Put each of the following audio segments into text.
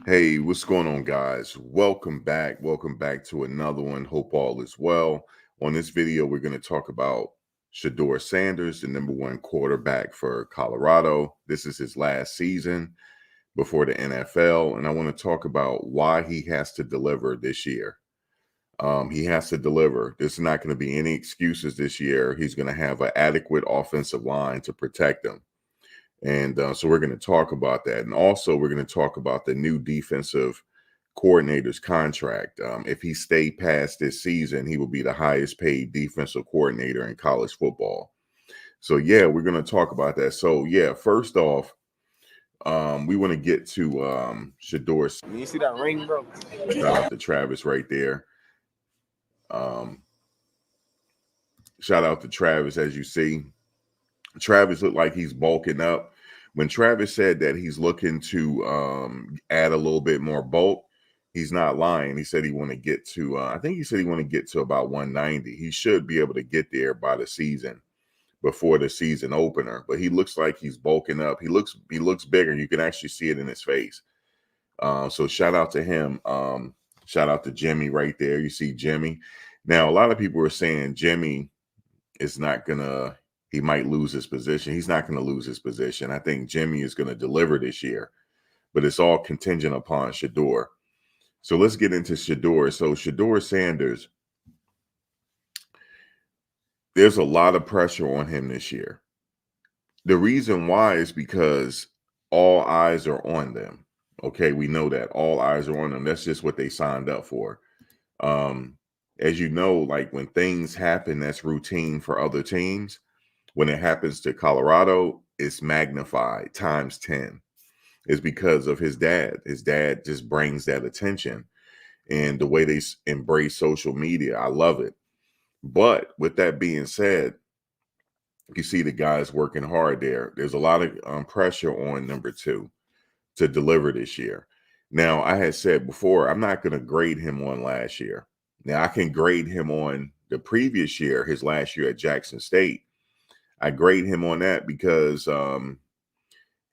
Hey, what's going on, guys? Welcome back. Welcome back to another one. Hope all is well. On this video, we're going to talk about Shedeur Sanders, the number one quarterback for Colorado. This is his last season before the NFL, and I want to talk about why he has to deliver this year. He has to deliver. There's not going to be any excuses this year. He's going to have an adequate offensive line to protect him. And so we're going to talk about that. And also, we're going to talk about the new defensive coordinator's contract. If he stayed past this season, he will be the highest paid defensive coordinator in college football. So, yeah, we're going to talk about that. So, yeah, first off, we want to get to Shedeur. You see that ring, bro? Shout out to Travis right there. Um, Shout out to Travis, as you see. Travis looked like he's bulking up. When Travis said that he's looking to add a little bit more bulk, he's not lying. He said he want to get to, I think he said he want to get to about 190. He should be able to get there by the season, before the season opener. But he looks like he's bulking up. He looks bigger. You can actually see it in his face. So shout out to him. Shout out to Jimmy right there. You see Jimmy. Now, a lot of people are saying Jimmy is not gonna, he might lose his position. He's not going to lose his position. I think Jimmy is going to deliver this year, but it's all contingent upon Shedeur. So let's get into Shedeur. So Shedeur Sanders, there's a lot of pressure on him this year. The reason why is because all eyes are on them. Okay, we know that all eyes are on them. That's just what they signed up for. As you know, like when things happen, that's routine for other teams. When it happens to Colorado, it's magnified times 10. It's because of his dad. His dad just brings that attention, and the way they embrace social media, I love it. But with that being said, you see the guys working hard there. There's a lot of pressure on number two to deliver this year. Now, I had said before, I'm not going to grade him on last year. Now, I can grade him on the previous year, his last year at Jackson State. I grade him on that because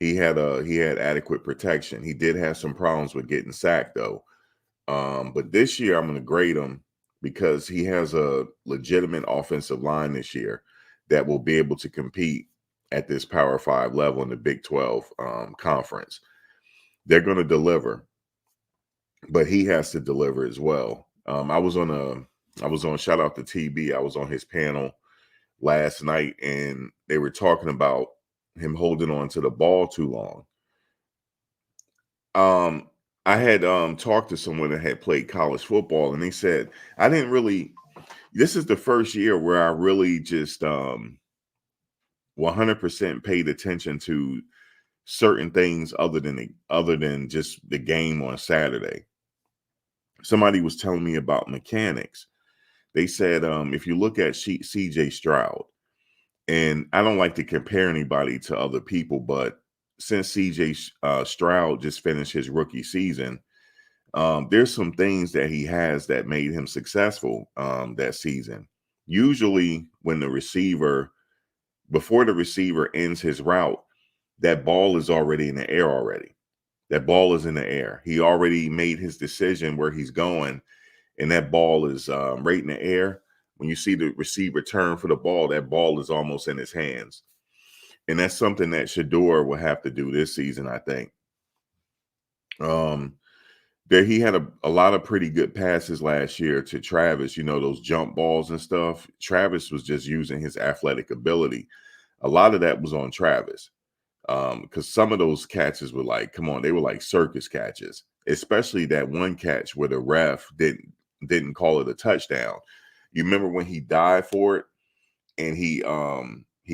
he had adequate protection. He did have some problems with getting sacked though. But this year I'm going to grade him because he has a legitimate offensive line this year that will be able to compete at this Power 5 level in the Big 12 conference. They're going to deliver, but he has to deliver as well. I was on shout out to TB. I was on his panel last night, and they were talking about him holding on to the ball too long. I had talked to someone that had played college football, and they said, I didn't really, this is the first year where I really just 100% paid attention to certain things other than just the game on Saturday. Somebody was telling me about mechanics. They said if you look at CJ Stroud, and I don't like to compare anybody to other people, but since CJ Stroud just finished his rookie season, there's some things that he has that made him successful that season. Usually when before the receiver ends his route, that ball is already in the air already. That ball is in the air. He already made his decision where he's going, and that ball is right in the air. When you see the receiver turn for the ball, that ball is almost in his hands. And that's something that Shedeur will have to do this season, I think. That he had a lot of pretty good passes last year to Travis, those jump balls and stuff. Travis was just using his athletic ability. A lot of that was on Travis. Because some of those catches were like, come on, they were like circus catches, especially that one catch where the ref didn't call it a touchdown. You remember when he dived for it and he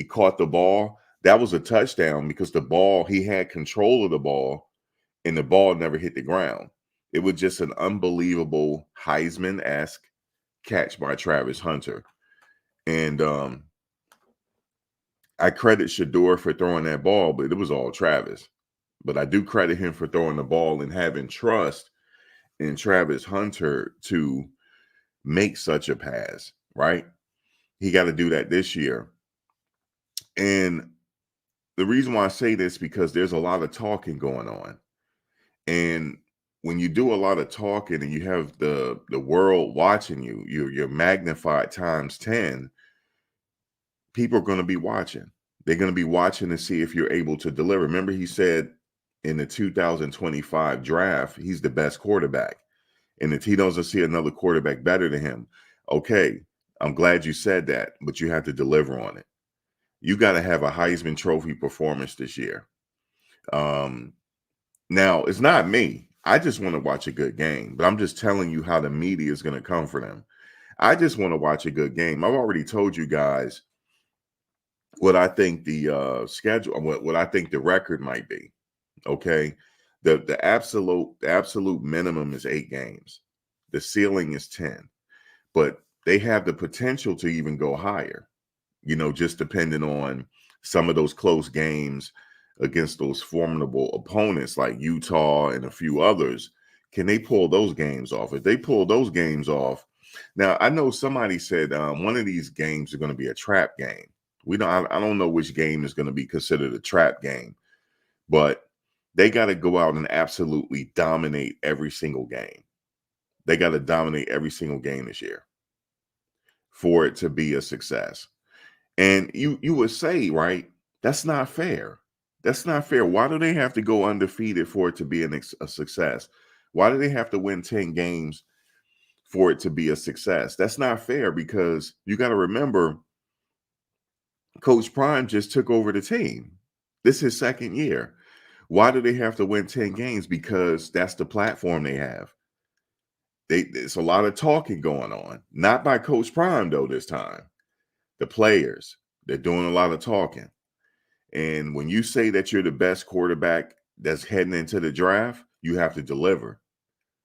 caught the ball? That was a touchdown because the ball, he had control of the ball and the ball never hit the ground. It was just an unbelievable Heisman-esque catch by Travis Hunter. And I credit Shedeur for throwing that ball, but it was all Travis. But I do credit him for throwing the ball and having trust in Travis Hunter to make such a pass, right? He got to do that this year. And the reason why I say this because there's a lot of talking going on. And when you do a lot of talking and you have the world watching you, you're magnified times 10, people are going to be watching. They're going to be watching to see if you're able to deliver. Remember, he said in the 2025 draft, he's the best quarterback. And if he doesn't see another quarterback better than him, okay, I'm glad you said that, but you have to deliver on it. You got to have a Heisman Trophy performance this year. Now, it's not me. I just want to watch a good game, but I'm just telling you how the media is going to come for them. I just want to watch a good game. I've already told you guys what I think the schedule, what I think the record might be. Okay, the absolute minimum is 8 games. The ceiling is 10, but they have the potential to even go higher. Just depending on some of those close games against those formidable opponents like Utah and a few others. Can they pull those games off? If they pull those games off, now I know somebody said one of these games are going to be a trap game. I don't know which game is going to be considered a trap game, but they got to go out and absolutely dominate every single game. They got to dominate every single game this year for it to be a success. And you would say, right, that's not fair. That's not fair. Why do they have to go undefeated for it to be a success? Why do they have to win 10 games for it to be a success? That's not fair because you got to remember Coach Prime just took over the team. This is his second year. Why do they have to win 10 games? Because that's the platform they have. There's a lot of talking going on. Not by Coach Prime, though, this time. The players, they're doing a lot of talking. And when you say that you're the best quarterback that's heading into the draft, you have to deliver.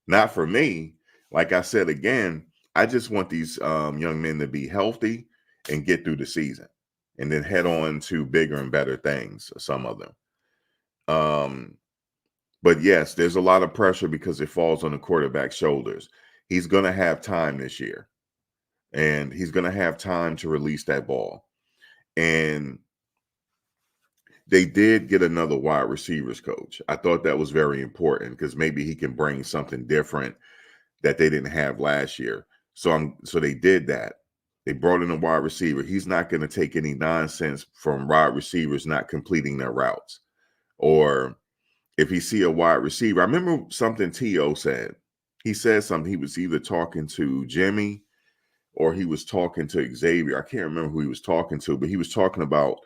Not for me. Like I said again, I just want these young men to be healthy and get through the season and then head on to bigger and better things, some of them. But yes, there's a lot of pressure because it falls on the quarterback's shoulders. He's going to have time this year, and he's going to have time to release that ball. And they did get another wide receivers coach. I thought that was very important because maybe he can bring something different that they didn't have last year. So they did that. They brought in a wide receiver. He's not going to take any nonsense from wide receivers not completing their routes. Or if he see a wide receiver, I remember something T.O. said. He said something. He was either talking to Jimmy or he was talking to Xavier. I can't remember who he was talking to, but he was talking about,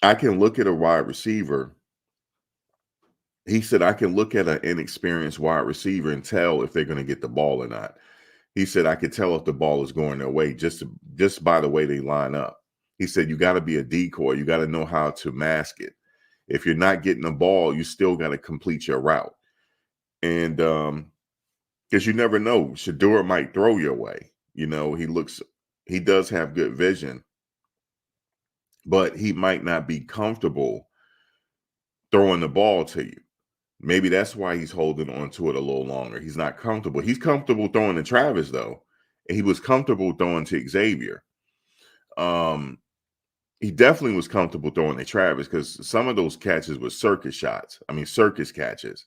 I can look at a wide receiver. He said, I can look at an inexperienced wide receiver and tell if they're going to get the ball or not. He said, I could tell if the ball is going their way just by the way they line up. He said, you got to be a decoy. You got to know how to mask it. If you're not getting the ball, you still got to complete your route. And because you never know, Shedeur might throw your way. He does have good vision, but he might not be comfortable throwing the ball to you. Maybe that's why he's holding on to it a little longer. He's not comfortable. He's comfortable throwing to Travis, though. And he was comfortable throwing to Xavier. He definitely was comfortable throwing to Travis because some of those catches were circus shots. I mean, circus catches.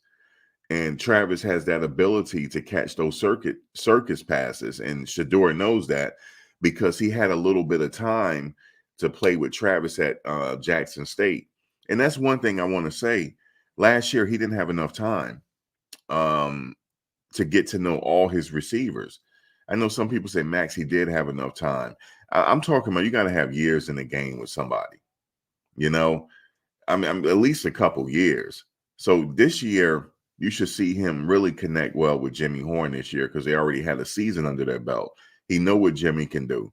And Travis has that ability to catch those circus passes. And Shedeur knows that because he had a little bit of time to play with Travis at Jackson State. And that's one thing I want to say. Last year, he didn't have enough time to get to know all his receivers. I know some people say, Max, he did have enough time. I'm talking about you got to have years in the game with somebody. I mean, at least a couple years. So this year, you should see him really connect well with Jimmy Horn this year because they already had a season under their belt. He know what Jimmy can do.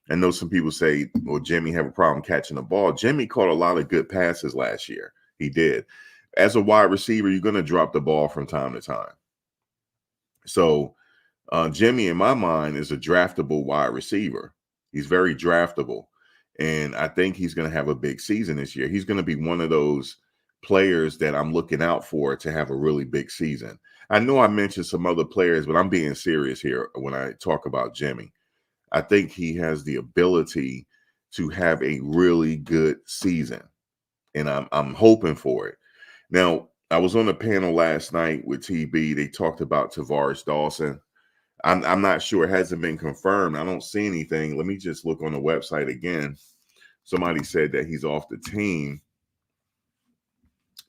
I know some people say, well, Jimmy have a problem catching the ball. Jimmy caught a lot of good passes last year. He did. As a wide receiver, you're going to drop the ball from time to time. So Jimmy, in my mind, is a draftable wide receiver. He's very draftable. And I think he's going to have a big season this year. He's going to be one of those players that I'm looking out for to have a really big season. I know I mentioned some other players, but I'm being serious here when I talk about Jimmy. I think he has the ability to have a really good season, and I'm hoping for it. Now, I was on a panel last night with TB. They talked about Tavares Dawson. I'm not sure. It hasn't been confirmed. I don't see anything. Let me just look on the website again. Somebody said that he's off the team,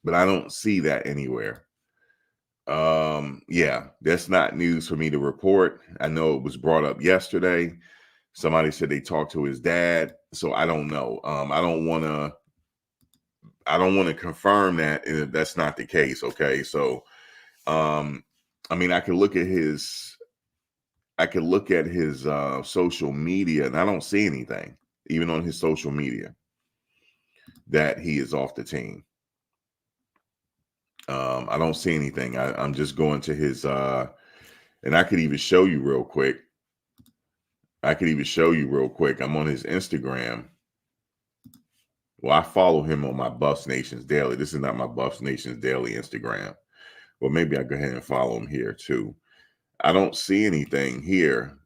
but I don't see that anywhere. Yeah, that's not news for me to report. I know it was brought up yesterday. Somebody said they talked to his dad, so I don't know. I don't want to confirm that if that's not the case. Okay, so I mean, I could look at his social media, and I don't see anything, even on his social media, that he is off the team. I don't see anything. I'm just going to his, and I could even show you real quick. I'm on his Instagram. Well, I follow him on my Buffs Nations Daily. This is not my Buffs Nations Daily Instagram. Well, maybe I go ahead and follow him here too. I don't see anything here.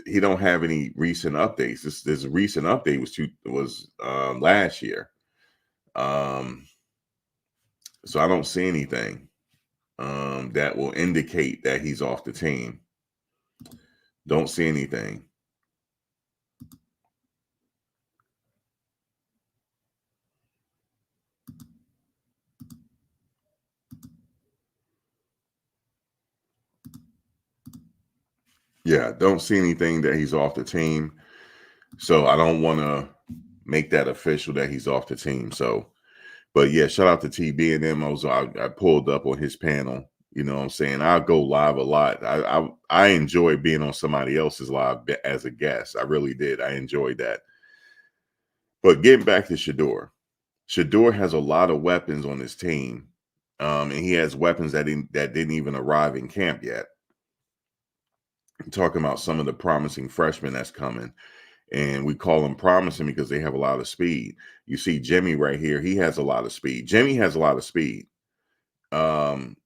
He don't have any recent updates. This recent update was last year. So I don't see anything that will indicate that he's off the team. Don't see anything. Yeah, don't see anything that he's off the team. So I don't want to make that official that he's off the team. So, but yeah, shout out to TB and them. I pulled up on his panel. You know what I'm saying? I go live a lot. I enjoy being on somebody else's live as a guest. I really did. I enjoyed that. But getting back to Shedeur has a lot of weapons on his team. And he has weapons that didn't even arrive in camp yet. I'm talking about some of the promising freshmen that's coming. And we call them promising because they have a lot of speed. You see Jimmy right here. He has a lot of speed. Jimmy has a lot of speed. Um,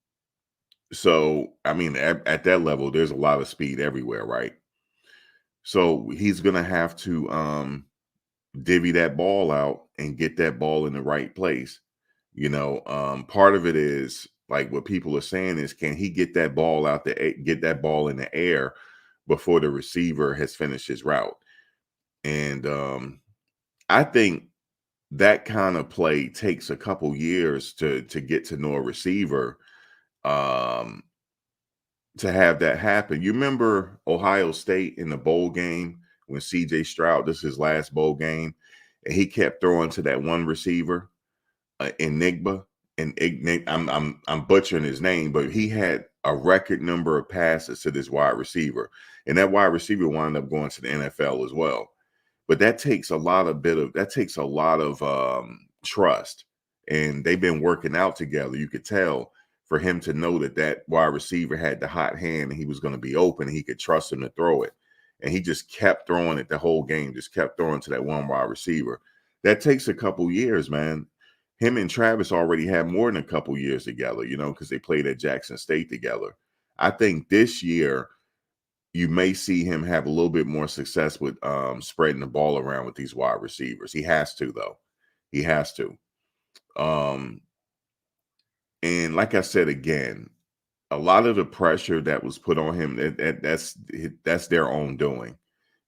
so I mean, at that level, there's a lot of speed everywhere, right? So he's gonna have to divvy that ball out and get that ball in the right place. Part of it is like what people are saying is, can he get that ball get that ball in the air before the receiver has finished his route? And I think that kind of play takes a couple years to get to know a receiver, um, to have that happen. You remember Ohio State in the bowl game when CJ Stroud, this is his last bowl game, and he kept throwing to that one receiver, Enigma. And I'm butchering his name, but he had a record number of passes to this wide receiver, and that wide receiver wound up going to the NFL as well. But that takes a lot of trust, and they've been working out together. You could tell, for him to know that wide receiver had the hot hand and he was going to be open and he could trust him to throw it, and he just kept throwing it the whole game, just kept throwing to that one wide receiver. That takes a couple years, man. Him and Travis already had more than a couple years together, because they played at Jackson State together. I think this year you may see him have a little bit more success with spreading the ball around with these wide receivers. He has to, though. He has to. Um, and like I said again, a lot of the pressure that was put on him, that's their own doing.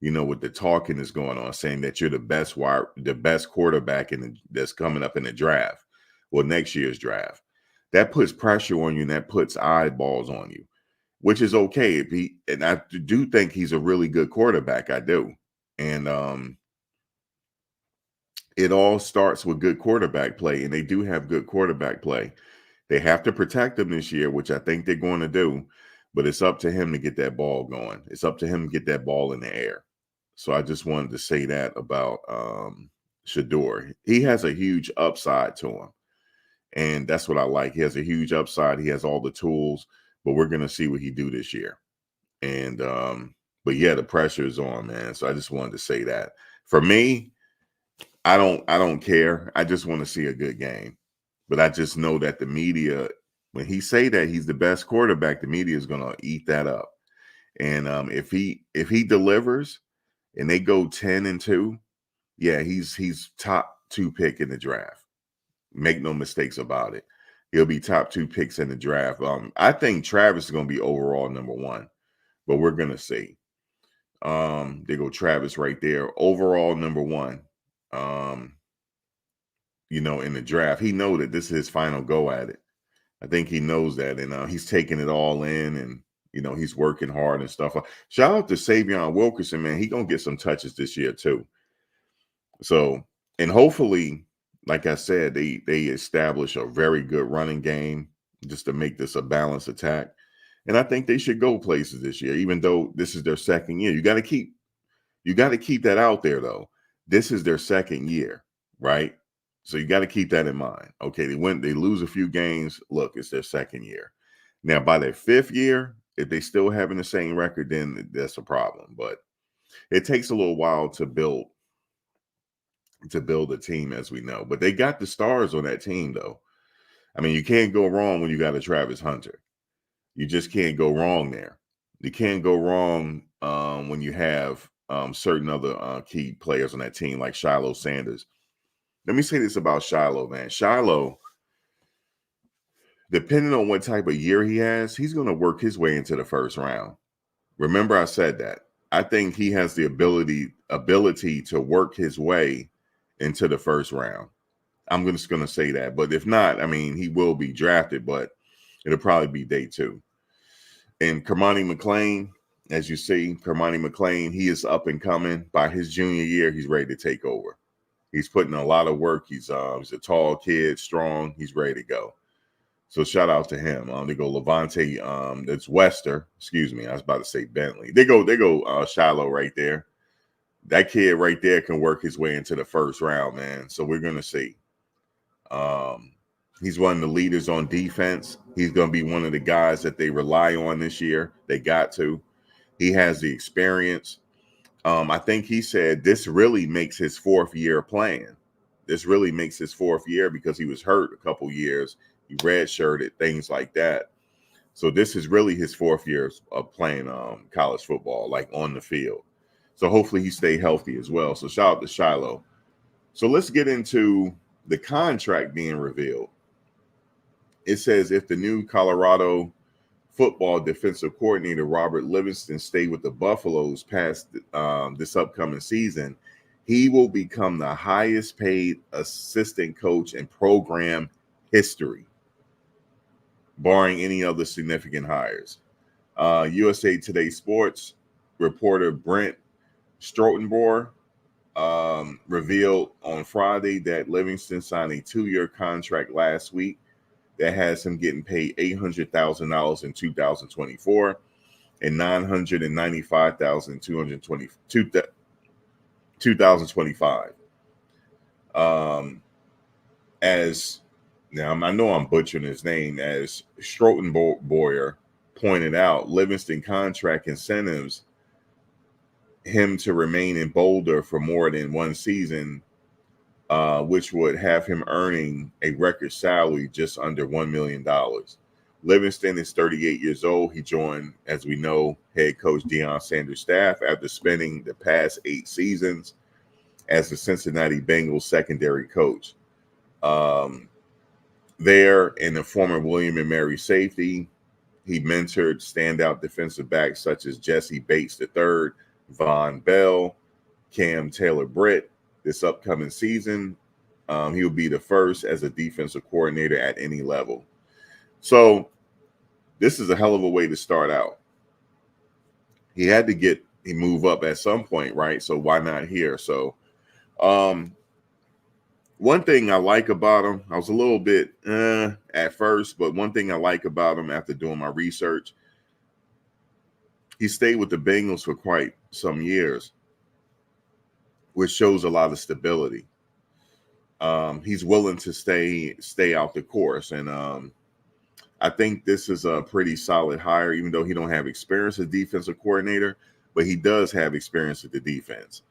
With the talking is going on, saying that you're the best quarterback that's coming up in the draft, well, next year's draft. That puts pressure on you, and that puts eyeballs on you, which is okay. And I do think he's a really good quarterback. I do. And it all starts with good quarterback play, and they do have good quarterback play. They have to protect him this year, which I think they're going to do, but it's up to him to get that ball going. It's up to him to get that ball in the air. So I just wanted to say that about Shedeur. He has a huge upside to him, and that's what I like. He has a huge upside. He has all the tools, but we're going to see what he do this year. And but yeah, the pressure is on, man. So I just wanted to say that. For me, I don't care. I just want to see a good game. But I just know that the media, when he say that he's the best quarterback, the media is gonna eat that up. And if he delivers and they go 10-2, yeah, he's top 2 pick in the draft. Make no mistakes about it. He'll be top 2 picks in the draft. I think Travis is going to be overall number 1, but we're going to see. There go Travis right there, overall number 1. In the draft, he know that this is his final go at it. I think he knows that, and he's taking it all in, and he's working hard and stuff. Shout out to Savion Wilkerson, man. He gonna get some touches this year too. So, and hopefully, like I said, they establish a very good running game just to make this a balanced attack. And I think they should go places this year, even though this is their second year. You got to keep that out there, though. This is their second year, right? So you got to keep that in mind. Okay, they lose a few games. Look, it's their second year. Now, by their 5th year, if they still having the same record, then that's a problem. But it takes a little while to build a team, as we know. But they got the stars on that team, though. I mean, you can't go wrong when you got a Travis Hunter. You just can't go wrong there. You can't go wrong when you have certain other key players on that team, like Shiloh Sanders. Let me say this about Shiloh, man. Shiloh, depending on what type of year he has, he's going to work his way into the first round. Remember, I said that. I think he has the ability to work his way into the first round. I'm just going to say that. But if not, I mean, he will be drafted, but it'll probably be day 2. And Kermani McLean, as you see, Kermani McLean, he is up and coming. By his junior year, he's ready to take over. He's putting a lot of work. He's a tall kid, strong. He's ready to go. So shout out to him. They go Levante. It's Wester. Excuse me. I was about to say Bentley. They go Shiloh right there. That kid right there can work his way into the first round, man. So we're gonna see. He's one of the leaders on defense. He's gonna be one of the guys that they rely on this year. They got to. He has the experience. I think he said this really makes his 4th year playing. This really makes his 4th year because he was hurt a couple years. He redshirted, things like that. So this is really his 4th year of playing college football, like on the field. So hopefully he stay healthy as well. So shout out to Shiloh. So let's get into the contract being revealed. It says if the new Colorado football defensive coordinator Robert Livingston stay with the Buffaloes past this upcoming season, he will become the highest paid assistant coach in program history, barring any other significant hires. USA Today Sports reporter Brent Strotenboer revealed on Friday that Livingston signed a 2-year contract last week that has him getting paid $800,000 in 2024 and $995,220 in 2025. As now, I know I'm butchering his name. As Strotenboer pointed out, Livingston contract incentives him to remain in Boulder for more than one season, which would have him earning a record salary just under $1 million. Livingston is 38 years old. He joined, as we know, head coach Deion Sanders' staff after spending the past 8 seasons as the Cincinnati Bengals secondary coach. There, in the former William and Mary safety, he mentored standout defensive backs such as Jesse Bates III, Von Bell, Cam Taylor-Britt. This upcoming season, he will be the first as a defensive coordinator at any level. So this is a hell of a way to start out. He had to move up at some point, right? So why not here? So one thing I like about him, I was a little bit at first, but one thing I like about him after doing my research, he stayed with the Bengals for quite some years, which shows a lot of stability. He's willing to stay out the course, and I think this is a pretty solid hire, even though he don't have experience as defensive coordinator, but he does have experience with the defense.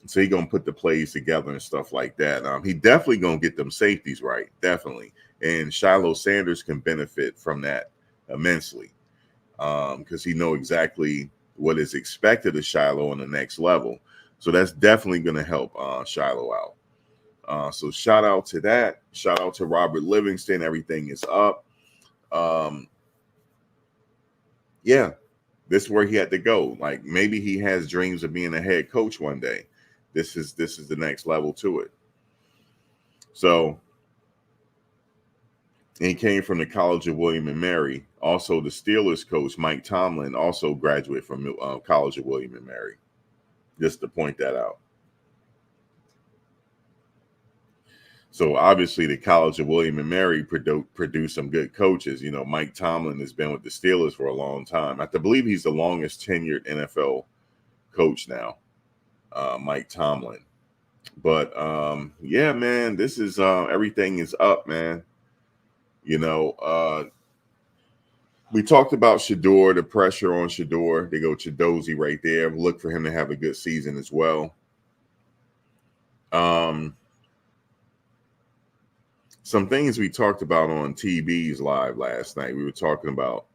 So he's going to put the plays together and stuff like that. He definitely going to get them safeties right, definitely. And Shiloh Sanders can benefit from that immensely because he know exactly what is expected of Shiloh on the next level. So that's definitely going to help Shiloh out. So shout out to that. Shout out to Robert Livingston. Everything is up. Um, yeah, this is where he had to go. Like maybe he has dreams of being a head coach one day. This is the next level to it. So he came from the College of William and Mary. Also, the Steelers coach Mike Tomlin also graduated from College of William and Mary. Just to point that out. So obviously, the College of William and Mary produced some good coaches. You know, Mike Tomlin has been with the Steelers for a long time. I believe he's the longest tenured NFL coach now, Mike Tomlin. But yeah, man, this is everything is up, man. You know, we talked about Shedeur, the pressure on Shedeur. They go Chidozie right there. Look for him to have a good season as well. Some things we talked about on TV's live last night. We were talking about,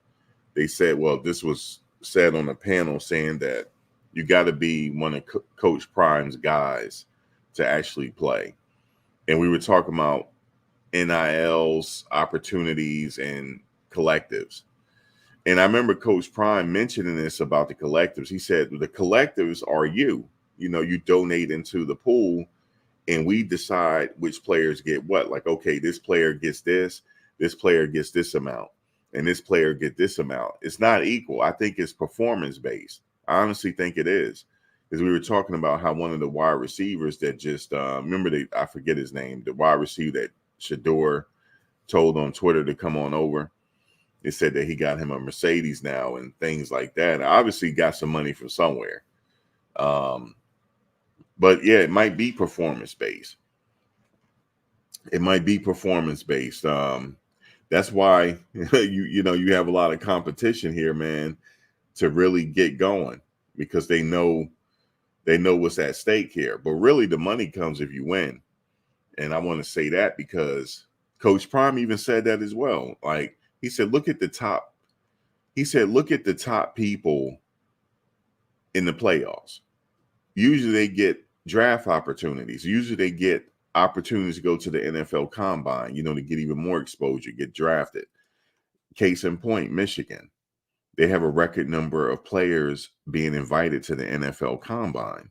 they said, well, this was said on a panel saying that you got to be one of Coach Prime's guys to actually play. And we were talking about NILs, opportunities, and collectives. And I remember Coach Prime mentioning this about the collectives. He said, the collectives are you. You know, you donate into the pool and we decide which players get what. Like, okay, this player gets this player gets this amount, and this player get this amount. It's not equal. I think it's performance based. I honestly think it is. Because we were talking about how one of the wide receivers that just remember I forget his name, the wide receiver that Shedeur told on Twitter to come on over. It said that he got him a Mercedes now and things like that. Obviously got some money from somewhere. But yeah, it might be performance based. It might be performance based. That's why you have a lot of competition here, man, to really get going because they know what's at stake here. But really, the money comes if you win, and I want to say that because Coach Prime even said that as well. Like he said, look at the top. He said, look at the top people in the playoffs. Usually they get draft opportunities. Usually they get opportunities to go to the NFL Combine, to get even more exposure, get drafted. Case in point, Michigan. They have a record number of players being invited to the NFL Combine.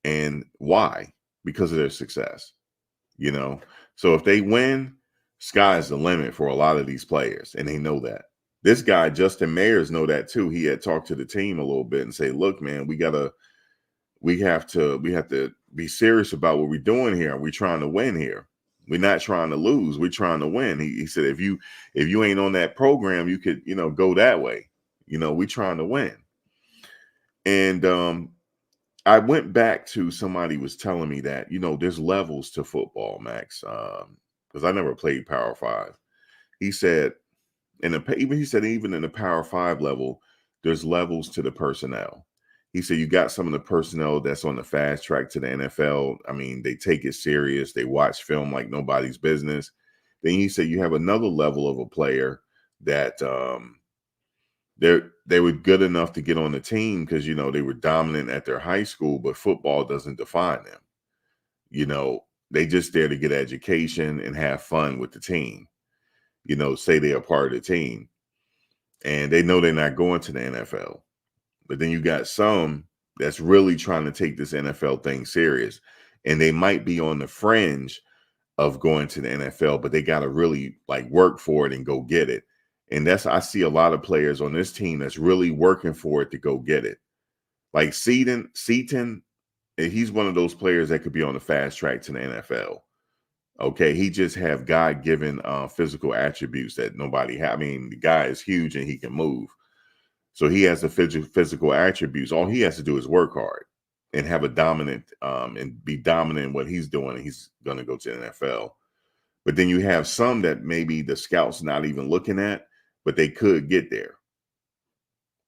And why? Because of their success. So if they win, sky's the limit for a lot of these players, and they know that. This guy, Justin Mayers, know that too. He had talked to the team a little bit and say, look, man, we have to be serious about what we're doing here. We're trying to win here. We're not trying to lose. We're trying to win. He said, if you ain't on that program, you could, go that way. We're trying to win. And I went back to somebody was telling me that, there's levels to football, Max. Because I never played Power Five. He said, even in the Power Five level, there's levels to the personnel. He said you got some of the personnel that's on the fast track to the NFL. I mean, they take it serious. They watch film like nobody's business. Then he said you have another level of a player that they were good enough to get on the team because they were dominant at their high school, but football doesn't define them. They just there to get education and have fun with the team. Say they're a part of the team, and they know they're not going to the NFL. But then you got some that's really trying to take this NFL thing serious, and they might be on the fringe of going to the NFL, but they got to really work for it and go get it. And I see a lot of players on this team that's really working for it to go get it. Like Seaton, he's one of those players that could be on the fast track to the NFL. Okay, he just have God-given physical attributes that nobody has. I mean, the guy is huge and he can move. So he has the physical attributes. All he has to do is work hard and have a dominant and be dominant in what he's doing. And he's going to go to the NFL. But then you have some that maybe the scouts not even looking at, but they could get there.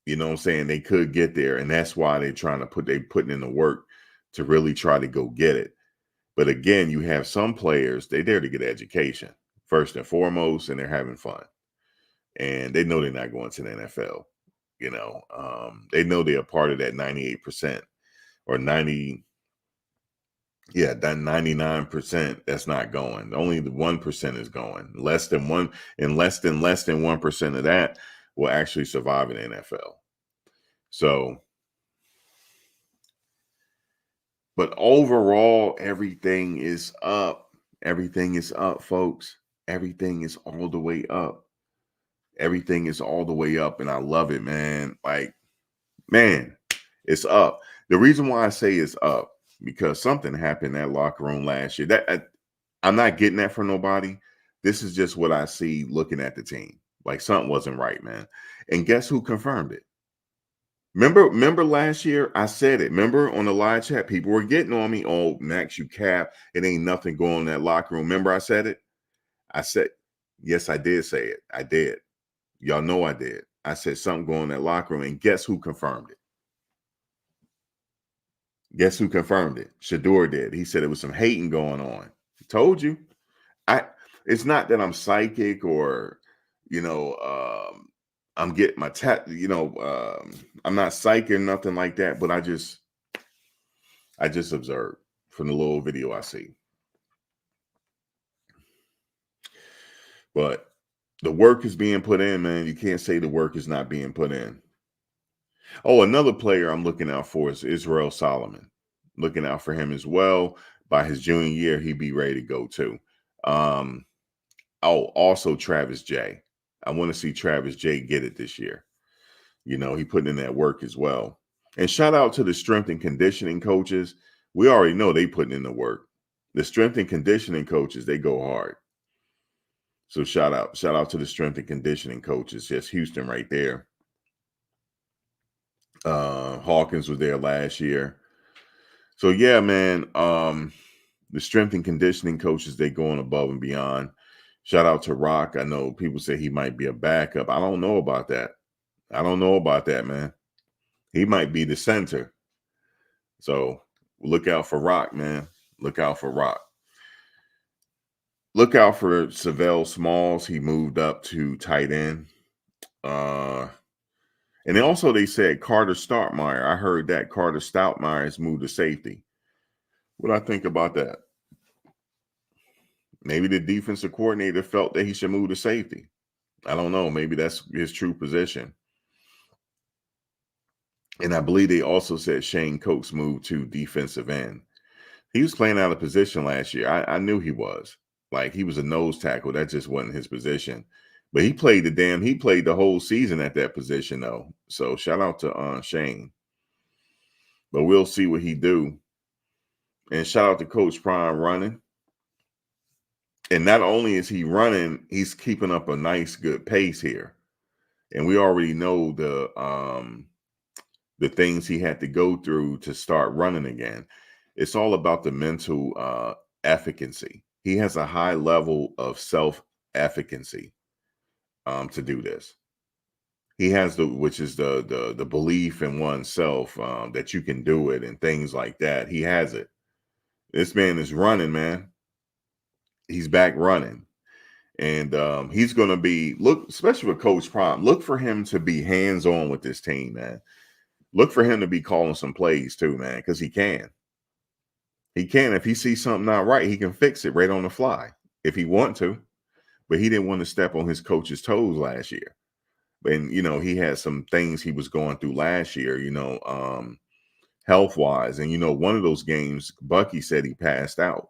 You know what I'm saying? They could get there. And that's why they're putting in the work to really try to go get it. But again, you have some players, they're there to get education first and foremost, and they're having fun. And they know they're not going to the NFL. They know they're a part of that 98% or 90. Yeah, that 99% that's not going. Only the 1% is going. Less than one, and less than 1% of that will actually survive in the NFL. So, but overall, everything is up. Everything is up, folks. Everything is all the way up. Everything is all the way up, and I love it, man. Like, man, it's up. The reason why I say it's up because something happened in that locker room last year. I'm not getting that from nobody. This is just what I see looking at the team. Like something wasn't right, man. And guess who confirmed it? Remember last year I said it. Remember on the live chat, people were getting on me. Oh, Max, you cap. It ain't nothing going on in that locker room. Remember I said it? I said, yes, I did say it. I did. Y'all know I did. I said something going in that locker room. And guess who confirmed it? Guess who confirmed it? Shedeur did. He said it was some hating going on. Told you. I it's not that I'm psychic or you know I'm getting my I'm not psychic or nothing like that, but I just observed from the little video I see. But the work is being put in, man. You can't say the work is not being put in. Oh, another player I'm looking out for is Israel Solomon. Looking out for him as well. By his junior year, he'd be ready to go too. Um, oh, also Travis J. I want to see Travis J get it this year. You know, he putting in that work as well. And shout out to the strength and conditioning coaches. We already know they putting in the work. The strength and conditioning coaches, they go hard. So shout out to the strength and conditioning coaches. Yes, Houston right there. Hawkins was there last year. So yeah, man. The strength and conditioning coaches, they going above and beyond. Shout out to Rock. I know people say he might be a backup. I don't know about that. I don't know about that, man. He might be the center. So look out for Rock, man. Look out for Rock. Look out for Savell Smalls. He moved up to tight end. And then also they said Carter Stoutmeyer. I heard that Carter Stoutmeyer has moved to safety. What do I think about that? Maybe the defensive coordinator felt that he should move to safety. I don't know. Maybe that's his true position. And I believe they also said Shane Coates moved to defensive end. He was playing out of position last year. I knew he was. Like he was a nose tackle. That just wasn't his position. But he played the whole season at that position though. So shout out to Shane. But we'll see what he do. And shout out to Coach Prime running. And not only is he running, he's keeping up a nice, good pace here. And we already know the things he had to go through to start running again. It's all about the mental efficacy. He has a high level of self-efficacy to do this. He has which is the belief in oneself that you can do it and things like that. He has it. This man is running, man. He's back running. And he's going to be, especially with Coach Prime, look for him to be hands-on with this team, man. Look for him to be calling some plays too, man, because he can. He can. If he sees something not right, he can fix it right on the fly if he want to. But he didn't want to step on his coach's toes last year. And, he had some things he was going through last year, health-wise. And, one of those games, Bucky said he passed out.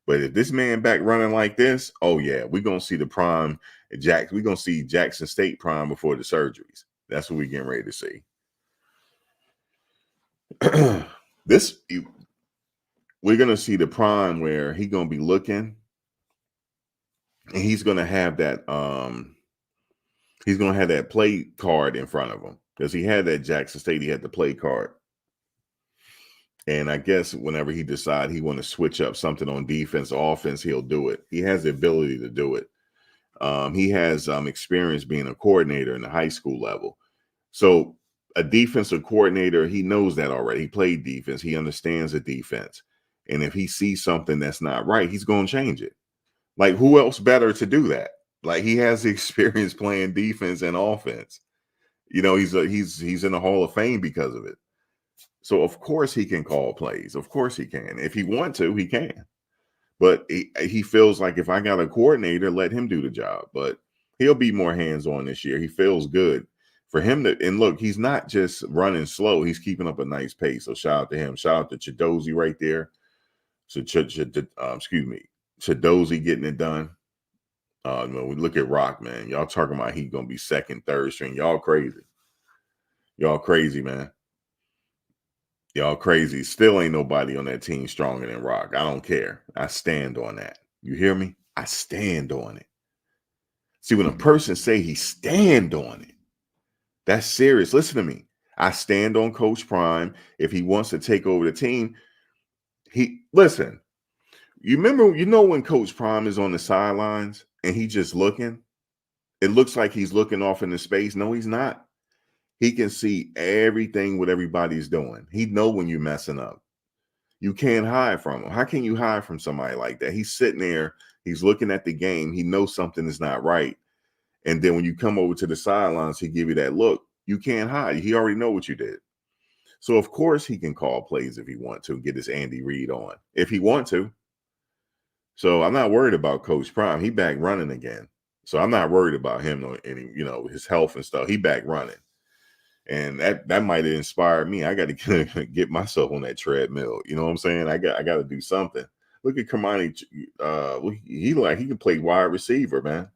But if this man back running like this, oh, yeah, we're going to see the prime. We're going to see Jackson State prime before the surgeries. That's what we're getting ready to see. We're going to see the prime where he's going to be looking and he's going to have that play card in front of him because he had that Jackson State. He had the play card. And I guess whenever he decides he want to switch up something on defense, offense, he'll do it. He has the ability to do it. He has experience being a coordinator in the high school level. So a defensive coordinator, he knows that already. He played defense. He understands the defense. And if he sees something that's not right, he's going to change it. Like, who else better to do that? Like, he has the experience playing defense and offense. He's in the Hall of Fame because of it. So of course he can call plays. Of course he can. If he want to, he can. But he feels like if I got a coordinator, let him do the job. But he'll be more hands-on this year. He feels good for him to. And look, he's not just running slow. He's keeping up a nice pace. So shout out to him. Shout out to Chidozie right there. So excuse me, Chidozie getting it done. When we look at Rock, man, y'all talking about he gonna be second, third string. Y'all crazy. Y'all crazy, man. Y'all crazy. Still ain't nobody on that team stronger than Rock. I don't care. I stand on that. You hear me? I stand on it. See, when a person say he stand on it, that's serious. Listen to me. I stand on Coach Prime. If he wants to take over the team, he listen. You remember, when Coach Prime is on the sidelines and he just looking, it looks like he's looking off into space. No, he's not. He can see everything what everybody's doing. He know when you're messing up. You can't hide from him. How can you hide from somebody like that? He's sitting there, he's looking at the game, he knows something is not right. And then when you come over to the sidelines, he give you that look. You can't hide. He already know what you did. So of course he can call plays if he want to, get his Andy Reid on if he want to. So I'm not worried about Coach Prime. He back running again. So I'm not worried about him or any, his health and stuff. He back running. And that might have inspired me. I got to get myself on that treadmill. You know what I'm saying? I got to do something. Look at Kermani. He can play wide receiver, man.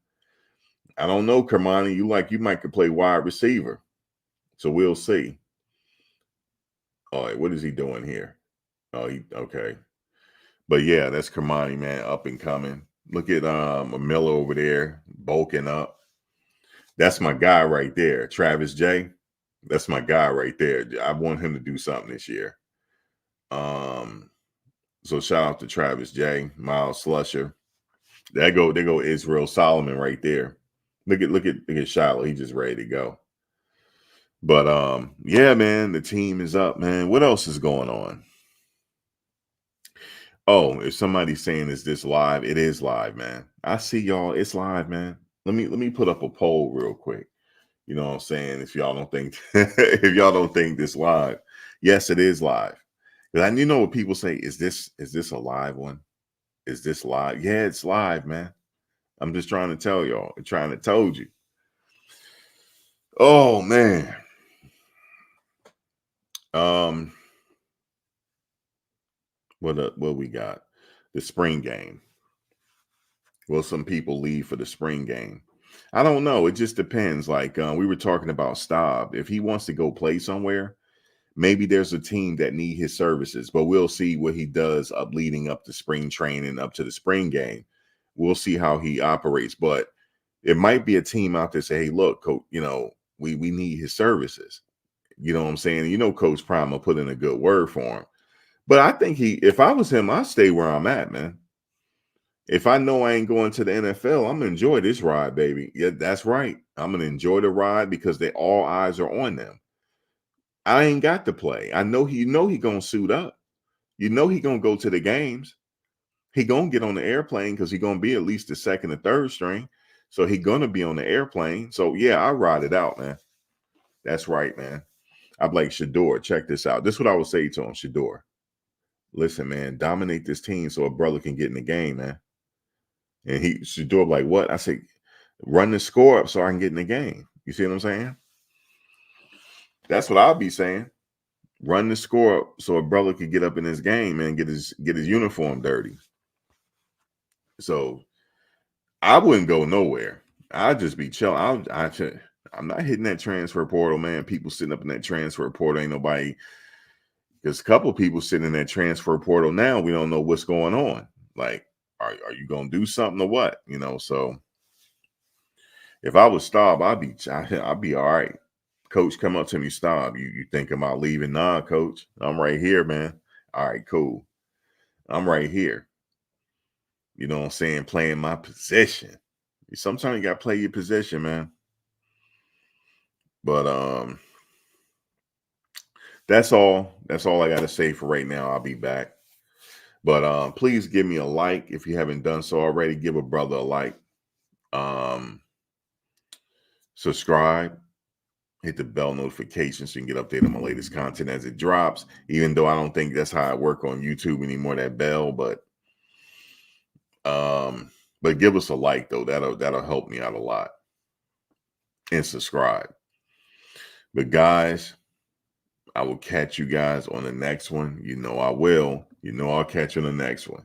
I don't know, Kermani. You might could play wide receiver. So we'll see. All right, what is he doing here? Oh, okay. But yeah, that's Kermani, man, up and coming. Look at Miller over there bulking up. That's my guy right there, Travis J. That's my guy right there. I want him to do something this year. So shout out to Travis J, Miles Slusher. There go Israel Solomon right there. Look at Shiloh. He just ready to go. But yeah, man, the team is up, man. What else is going on? Oh, if somebody's saying is this live, it is live, man. I see y'all. It's live, man. Let me put up a poll real quick. You know what I'm saying? If y'all don't think if y'all don't think this live, yes, it is live. And you know what people say? Is this a live one? Is this live? Yeah, it's live, man. I'm just trying to tell y'all. I'm trying to told you. Oh man. What we got? The spring game. Will some people leave for the spring game? I don't know. It just depends. Like we were talking about Staub. If he wants to go play somewhere, maybe there's a team that need his services, but we'll see what he does up leading up to spring training, up to the spring game. We'll see how he operates. But it might be a team out there say, hey, look, coach, we need his services. You know what I'm saying? Coach Prime will put in a good word for him. But I think if I was him, I'd stay where I'm at, man. If I know I ain't going to the NFL, I'm gonna enjoy this ride, baby. Yeah, that's right. I'm gonna enjoy the ride because all eyes are on them. I ain't got to play. I know he gonna suit up. He gonna go to the games. He gonna get on the airplane because he gonna be at least the second or third string. So he gonna be on the airplane. So yeah, I ride it out, man. That's right, man. I'm like, Shedeur, check this out. This is what I would say to him, Shedeur. Listen, man, dominate this team so a brother can get in the game, man. And Shedeur like, what? I say, run the score up so I can get in the game. You see what I'm saying? That's what I'll be saying. Run the score up so a brother could get up in his game and get his uniform dirty. So I wouldn't go nowhere. I'd just be chilling. I'm not hitting that transfer portal, man. People sitting up in that transfer portal, ain't nobody. There's a couple people sitting in that transfer portal now. We don't know what's going on. Like, are you gonna do something or what? So if I was Staub, I'd be all right. Coach, come up to me, Staub. You thinking about leaving? Nah, coach. I'm right here, man. All right, cool. I'm right here. You know what I'm saying? Playing my position. Sometimes you gotta play your position, man. But that's all. That's all I gotta say for right now. I'll be back. But please give me a like if you haven't done so already. Give a brother a like. Subscribe. hit the bell notification so you can get updated on my latest content as it drops. Even though I don't think that's how I work on YouTube anymore, that bell, but give us a like though. That'll help me out a lot. And subscribe. But guys, I will catch you guys on the next one. You know I will. You know I'll catch you on the next one.